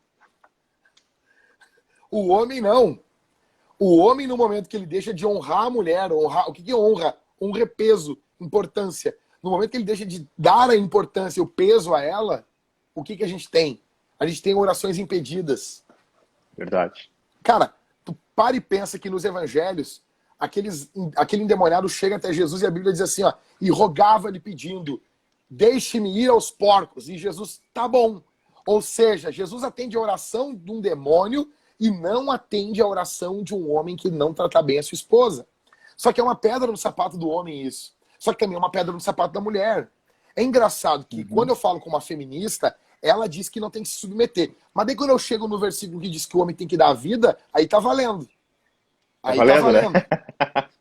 O homem não. O homem, no momento que ele deixa de honrar a mulher, honrar, o que honra? Honra é peso, importância. No momento que ele deixa de dar a importância, o peso a ela, o que a gente tem? A gente tem orações impedidas. Verdade. Cara, tu para e pensa que nos evangelhos, aquele endemoniado chega até Jesus e a Bíblia diz assim, ó, e rogava-lhe pedindo, deixe-me ir aos porcos. E Jesus, tá bom. Ou seja, Jesus atende a oração de um demônio e não atende a oração de um homem que não trata bem a sua esposa. Só que é uma pedra no sapato do homem isso. Só que também é uma pedra no sapato da mulher. É engraçado que quando eu falo com uma feminista, ela diz que não tem que se submeter. Mas daí quando eu chego no versículo que diz que o homem tem que dar a vida, aí tá valendo. Aí tá valendo. Né?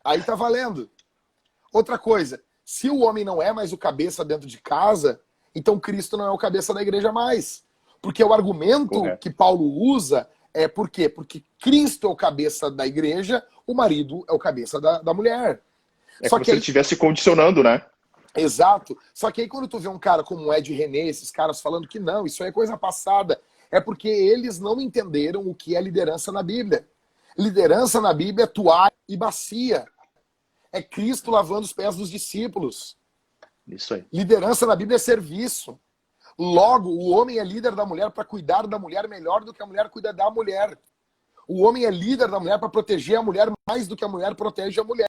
Aí tá valendo. Outra coisa, se o homem não é mais o cabeça dentro de casa, então Cristo não é o cabeça da igreja mais. Porque o argumento que Paulo usa é por quê? Porque Cristo é o cabeça da igreja, o marido é o cabeça da mulher. É como se ele estivesse condicionando, né? Exato. Só que aí quando tu vê um cara como o Ed René, esses caras falando que não, isso aí é coisa passada, é porque eles não entenderam o que é liderança na Bíblia. Liderança na Bíblia é toalha e bacia. É Cristo lavando os pés dos discípulos. Isso aí. Liderança na Bíblia é serviço. Logo, o homem é líder da mulher para cuidar da mulher melhor do que a mulher cuida da mulher. O homem é líder da mulher para proteger a mulher mais do que a mulher protege a mulher.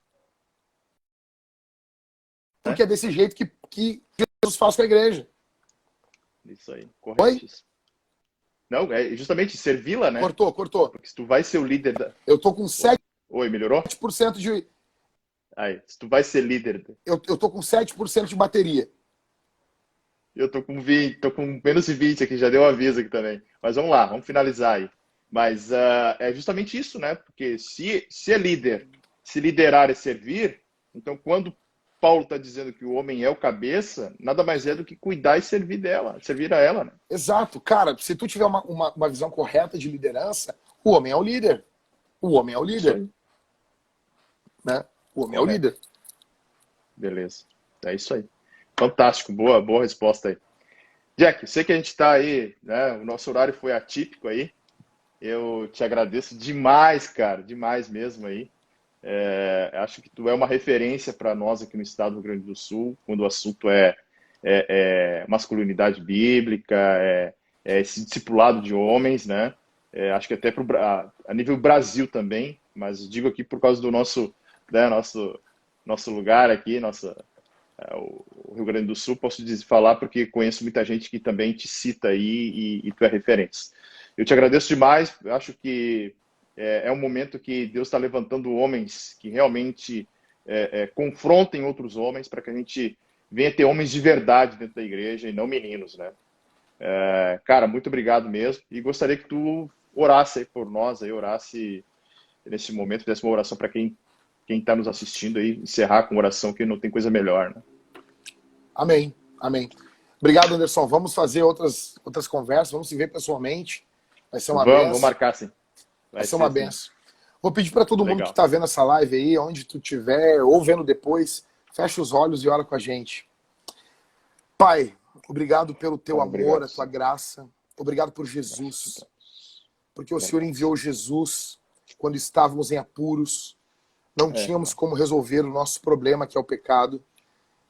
Porque é desse jeito que Jesus faz com a igreja. Isso aí, correto. Oi? Não, é justamente servi-la, né? Cortou. Porque se tu vai ser o líder da... Eu tô com 7%. Oi, melhorou? 7% de... Aí, se tu vai ser líder... Eu tô com 7% de bateria. Eu tô com 20, tô com menos de 20 aqui, já deu um aviso aqui também. Mas vamos lá, vamos finalizar aí. Mas é justamente isso, né? Porque se é líder, se liderar é servir, então quando Paulo está dizendo que o homem é o cabeça, nada mais é do que cuidar e servir a ela, né? Exato. Cara, se tu tiver uma visão correta de liderança, o homem é o líder. O homem é o líder. Né? O homem é o líder. Beleza. É isso aí. Fantástico. Boa resposta aí. Jack, sei que a gente está aí, né? O nosso horário foi atípico aí. Eu te agradeço demais, cara. Demais mesmo aí. Acho que tu é uma referência para nós aqui no estado do Rio Grande do Sul, quando o assunto é masculinidade bíblica, esse discipulado de homens, né? Acho que até a nível Brasil também, mas digo aqui por causa do nosso lugar aqui, o Rio Grande do Sul, posso falar porque conheço muita gente que também te cita aí e tu é referência. Eu te agradeço demais, acho que é um momento que Deus está levantando homens que realmente confrontem outros homens para que a gente venha ter homens de verdade dentro da igreja e não meninos, né? Cara, muito obrigado mesmo e gostaria que tu orasse aí por nós, aí, orasse nesse momento, fizesse uma oração para quem está nos assistindo aí, encerrar com oração, que não tem coisa melhor, né? Amém. Obrigado, Anderson. Vamos fazer outras conversas, vamos se ver pessoalmente. Vai ser uma benção. Vamos marcar, sim. Vai ser uma benção. Vou pedir para todo mundo que está vendo essa live aí, onde tu estiver, ou vendo depois, fecha os olhos e ora com a gente. Pai, obrigado pelo teu amor, a tua graça. Obrigado por Jesus. Porque o Senhor enviou Jesus quando estávamos em apuros. Não tínhamos como resolver o nosso problema, que é o pecado.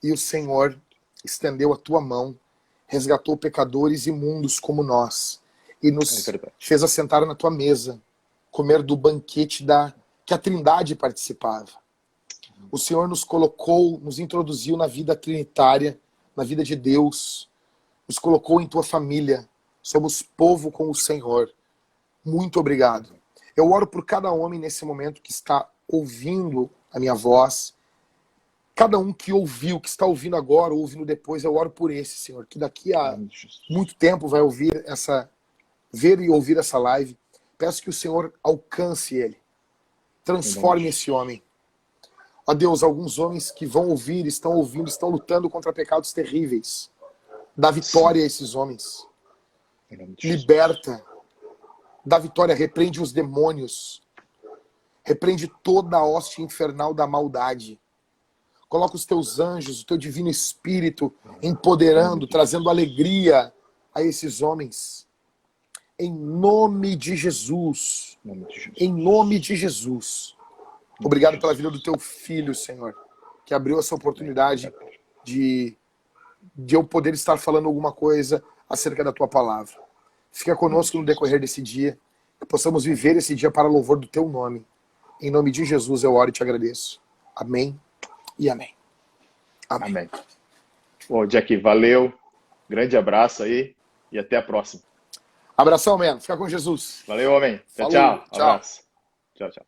E o Senhor estendeu a tua mão, resgatou pecadores imundos como nós. E nos fez assentar na tua mesa, comer do banquete que a Trindade participava. O Senhor nos colocou, nos introduziu na vida trinitária, na vida de Deus. Nos colocou em tua família. Somos povo com o Senhor. Muito obrigado. Eu oro por cada homem nesse momento que está ouvindo a minha voz. Cada um que ouviu, que está ouvindo agora, ou ouvindo depois, eu oro por esse, Senhor, que daqui a muito tempo vai ver e ouvir essa live. Peço que o Senhor alcance ele. Transforme esse homem. Ó Deus, alguns homens que vão ouvir, estão ouvindo, estão lutando contra pecados terríveis. Dá vitória a esses homens. Liberta. Dá vitória, repreende os demônios. Repreende toda a hoste infernal da maldade. Coloca os teus anjos, o teu divino espírito, empoderando, trazendo alegria a esses homens. Em nome de Jesus. Em nome de Jesus. Obrigado pela vida do teu filho, Senhor, que abriu essa oportunidade de eu poder estar falando alguma coisa acerca da tua palavra. Fica conosco no decorrer desse dia, que possamos viver esse dia para louvor do teu nome. Em nome de Jesus eu oro e te agradeço. Amém e amém. Amém. Amém. Bom, Jack, valeu. Grande abraço aí e até a próxima. Abração, mano. Fica com Jesus. Valeu, homem. Tchau, Falou, tchau. Abraço. Tchau, tchau.